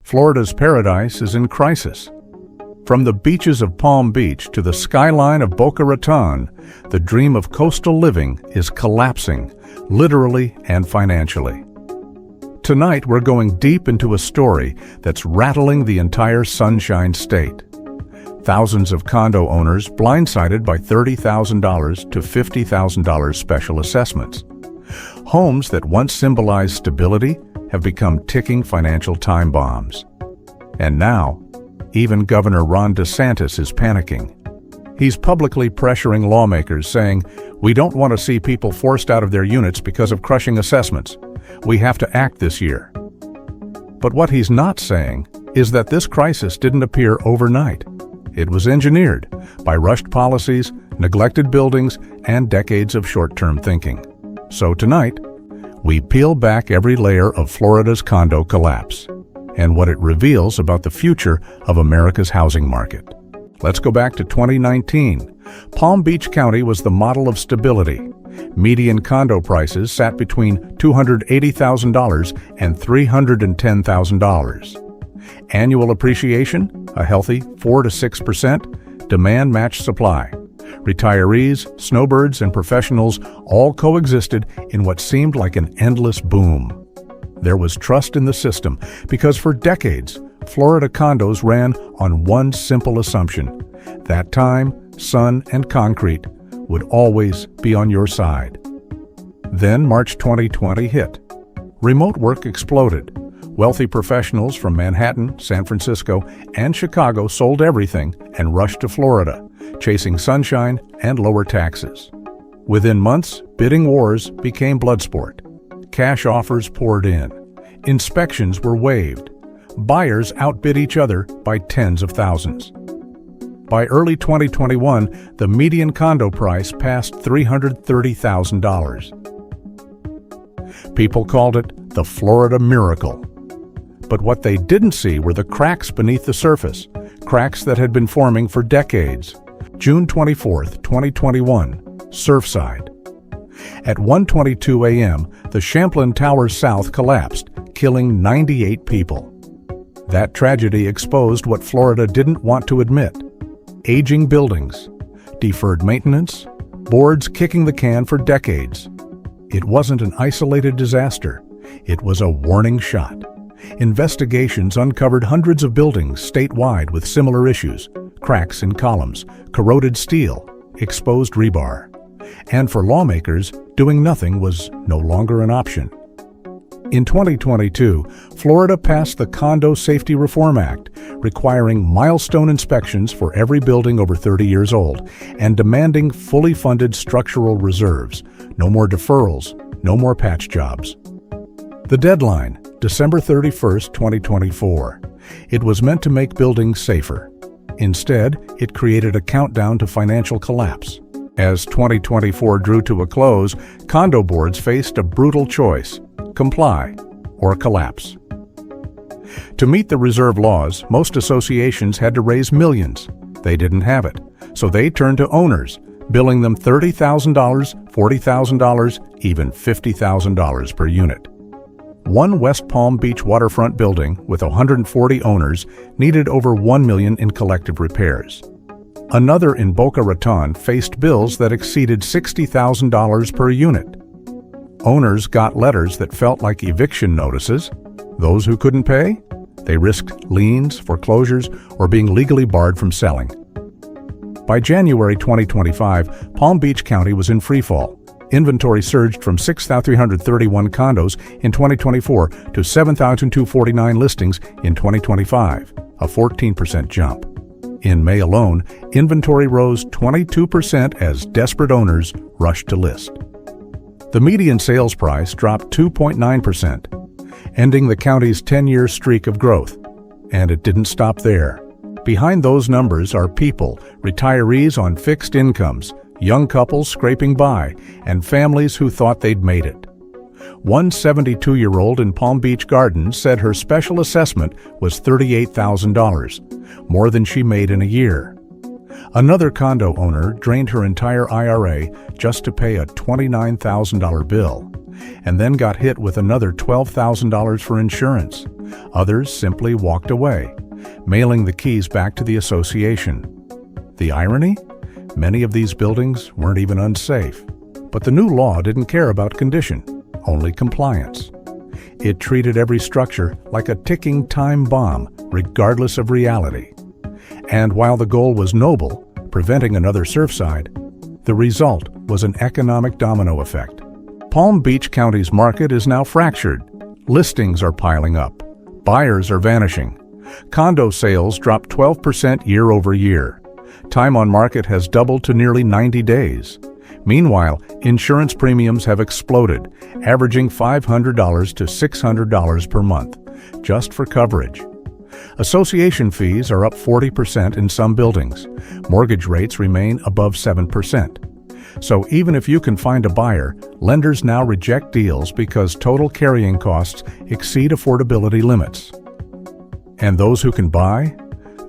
Florida's paradise is in crisis. From the beaches of Palm Beach to the skyline of Boca Raton, the dream of coastal living is collapsing, literally and financially. Tonight, we're going deep into a story that's rattling the entire Sunshine State. Thousands of condo owners blindsided by $30,000 to $50,000 special assessments. Homes that once symbolized stability have become ticking financial time bombs. And now, even Governor Ron DeSantis is panicking. He's publicly pressuring lawmakers, saying, "We don't want to see people forced out of their units because of crushing assessments. We have to act this year." But what he's not saying is that this crisis didn't appear overnight. It was engineered by rushed policies, neglected buildings, and decades of short-term thinking. So tonight, we peel back every layer of Florida's condo collapse and what it reveals about the future of America's housing market. Let's go back to 2019. Palm Beach County was the model of stability. Median condo prices sat between $280,000 and $310,000. Annual appreciation, a healthy 4 to 6%, demand matched supply. Retirees, snowbirds, and professionals all coexisted in what seemed like an endless boom. There was trust in the system because for decades, Florida condos ran on one simple assumption: that time, sun, and concrete would always be on your side. Then March 2020 hit. Remote work exploded. Wealthy professionals from Manhattan, San Francisco, and Chicago sold everything and rushed to Florida, chasing sunshine and lower taxes. Within months, bidding wars became bloodsport. Cash offers poured in. Inspections were waived. Buyers outbid each other by tens of thousands. By early 2021, the median condo price passed $330,000. People called it the Florida Miracle. But what they didn't see were the cracks beneath the surface, cracks that had been forming for decades. June 24, 2021, Surfside. At 1:22 a.m., the Champlain Towers South collapsed, killing 98 people. That tragedy exposed what Florida didn't want to admit: aging buildings, deferred maintenance, boards kicking the can for decades. It wasn't an isolated disaster. It was a warning shot. Investigations uncovered hundreds of buildings statewide with similar issues: cracks in columns, corroded steel, exposed rebar. And for lawmakers, doing nothing was no longer an option. In 2022, Florida passed the Condo Safety Reform Act, requiring milestone inspections for every building over 30 years old and demanding fully funded structural reserves. No more deferrals, no more patch jobs. The deadline, December 31, 2024. It was meant to make buildings safer. Instead, it created a countdown to financial collapse. As 2024 drew to a close, condo boards faced a brutal choice: comply or collapse. To meet the reserve laws, most associations had to raise millions. They didn't have it, so they turned to owners, billing them $30,000, $40,000, even $50,000 per unit. One West Palm Beach waterfront building with 140 owners needed over $1 million in collective repairs. Another in Boca Raton faced bills that exceeded $60,000 per unit. Owners got letters that felt like eviction notices. Those who couldn't pay? They risked liens, foreclosures, or being legally barred from selling. By January 2025, Palm Beach County was in freefall. Inventory surged from 6,331 condos in 2024 to 7,249 listings in 2025, a 14% jump. In May alone, inventory rose 22% as desperate owners rushed to list. The median sales price dropped 2.9%, ending the county's 10-year streak of growth. And it didn't stop there. Behind those numbers are people, retirees on fixed incomes, young couples scraping by, and families who thought they'd made it. One 72-year-old in Palm Beach Gardens said her special assessment was $38,000, more than she made in a year. Another condo owner drained her entire IRA just to pay a $29,000 bill. and then got hit with another $12,000 for insurance. Others simply walked away, mailing the keys back to the association. The irony? Many of these buildings weren't even unsafe. But the new law didn't care about condition, only compliance. It treated every structure like a ticking time bomb, regardless of reality. And while the goal was noble, preventing another Surfside, the result was an economic domino effect. Palm Beach County's market is now fractured. Listings are piling up. Buyers are vanishing. Condo sales dropped 12% year over year. Time on market has doubled to nearly 90 days. Meanwhile, insurance premiums have exploded, averaging $500 to $600 per month, just for coverage. Association fees are up 40% in some buildings. Mortgage rates remain above 7%. So even if you can find a buyer, lenders now reject deals because total carrying costs exceed affordability limits. And those who can buy?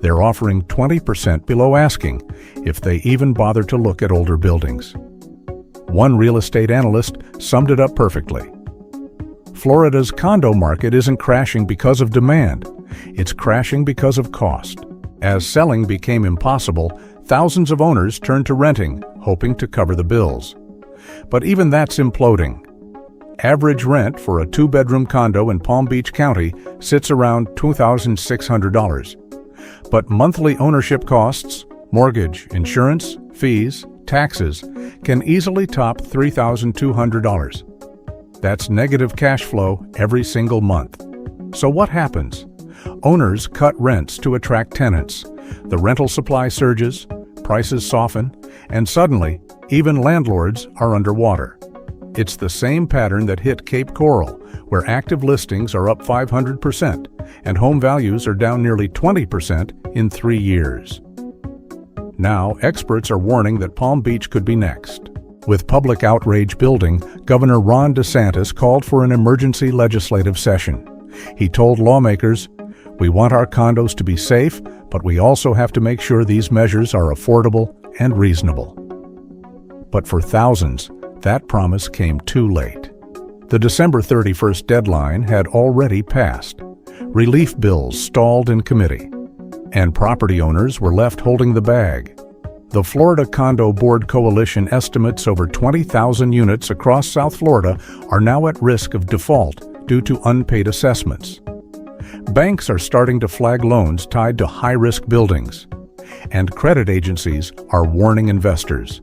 They're offering 20% below asking if they even bother to look at older buildings. One real estate analyst summed it up perfectly. Florida's condo market isn't crashing because of demand. It's crashing because of cost. As selling became impossible, thousands of owners turned to renting, hoping to cover the bills. But even that's imploding. Average rent for a two-bedroom condo in Palm Beach County sits around $2,600. But monthly ownership costs, mortgage, insurance, fees, taxes can easily top $3,200. That's negative cash flow every single month. So what happens? Owners cut rents to attract tenants. The rental supply surges, prices soften, and suddenly, even landlords are underwater. It's the same pattern that hit Cape Coral, where active listings are up 500% and home values are down nearly 20% in 3 years. Now, experts are warning that Palm Beach could be next. With public outrage building, Governor Ron DeSantis called for an emergency legislative session. He told lawmakers, "We want our condos to be safe, but we also have to make sure these measures are affordable and reasonable." But for thousands, that promise came too late. The December 31st deadline had already passed. Relief bills stalled in committee, and property owners were left holding the bag. The Florida Condo Board Coalition estimates over 20,000 units across South Florida are now at risk of default due to unpaid assessments. Banks are starting to flag loans tied to high-risk buildings, and credit agencies are warning investors.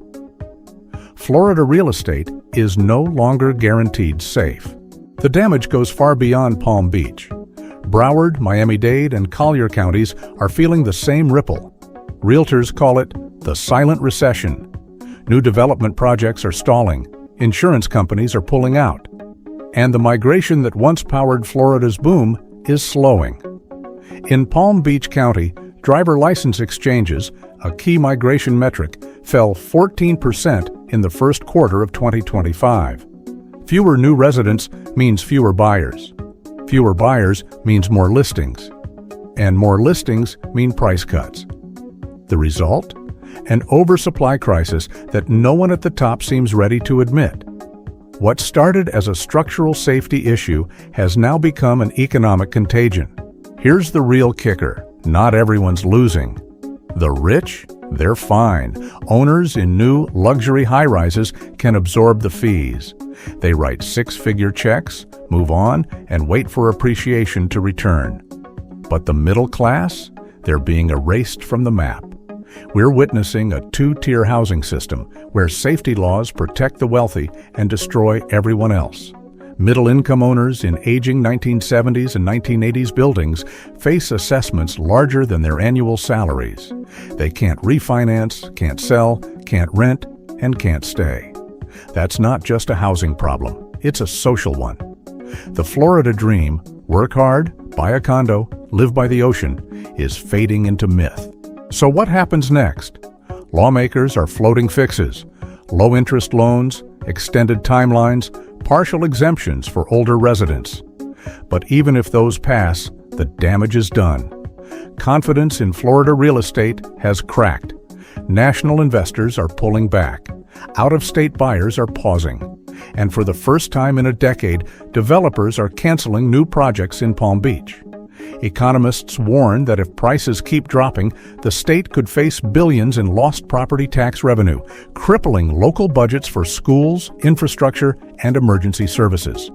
Florida real estate is no longer guaranteed safe. The damage goes far beyond Palm Beach. Broward, Miami-Dade, and Collier counties are feeling the same ripple. Realtors call it the silent recession. New development projects are stalling, insurance companies are pulling out, and the migration that once powered Florida's boom is slowing. In Palm Beach County, driver license exchanges, a key migration metric, fell 14% in the first quarter of 2025. Fewer new residents means fewer buyers. Fewer buyers means more listings. And more listings mean price cuts. The result? An oversupply crisis that no one at the top seems ready to admit. What started as a structural safety issue has now become an economic contagion. Here's the real kicker. Not everyone's losing. The rich? They're fine. Owners in new luxury high-rises can absorb the fees. They write six-figure checks, move on, and wait for appreciation to return. But the middle class? They're being erased from the map. We're witnessing a two-tier housing system where safety laws protect the wealthy and destroy everyone else. Middle-income owners in aging 1970s and 1980s buildings face assessments larger than their annual salaries. They can't refinance, can't sell, can't rent, and can't stay. That's not just a housing problem, it's a social one. The Florida dream, work hard, buy a condo, live by the ocean, is fading into myth. So what happens next? Lawmakers are floating fixes, low-interest loans, extended timelines, partial exemptions for older residents. But even if those pass, the damage is done. Confidence in Florida real estate has cracked. National investors are pulling back. Out-of-state buyers are pausing. And for the first time in a decade, developers are canceling new projects in Palm Beach. Economists warn that if prices keep dropping, the state could face billions in lost property tax revenue, crippling local budgets for schools, infrastructure, and emergency services.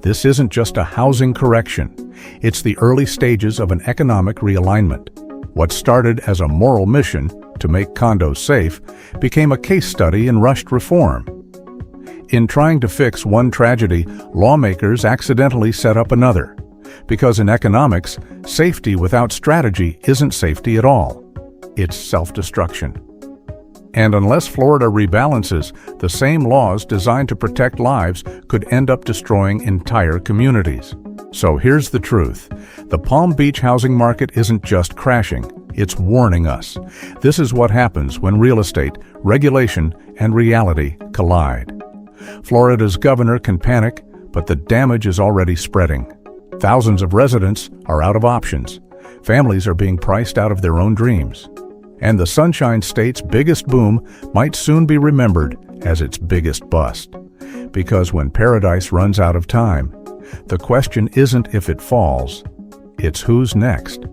This isn't just a housing correction. It's the early stages of an economic realignment. What started as a moral mission to make condos safe became a case study in rushed reform. In trying to fix one tragedy, lawmakers accidentally set up another. Because in economics, safety without strategy isn't safety at all. It's self-destruction. And unless Florida rebalances, the same laws designed to protect lives could end up destroying entire communities. So here's the truth. The Palm Beach housing market isn't just crashing, it's warning us. This is what happens when real estate, regulation, and reality collide. Florida's governor can panic, but the damage is already spreading. Thousands of residents are out of options. Families are being priced out of their own dreams. And the Sunshine State's biggest boom might soon be remembered as its biggest bust. Because when paradise runs out of time, the question isn't if it falls, it's who's next.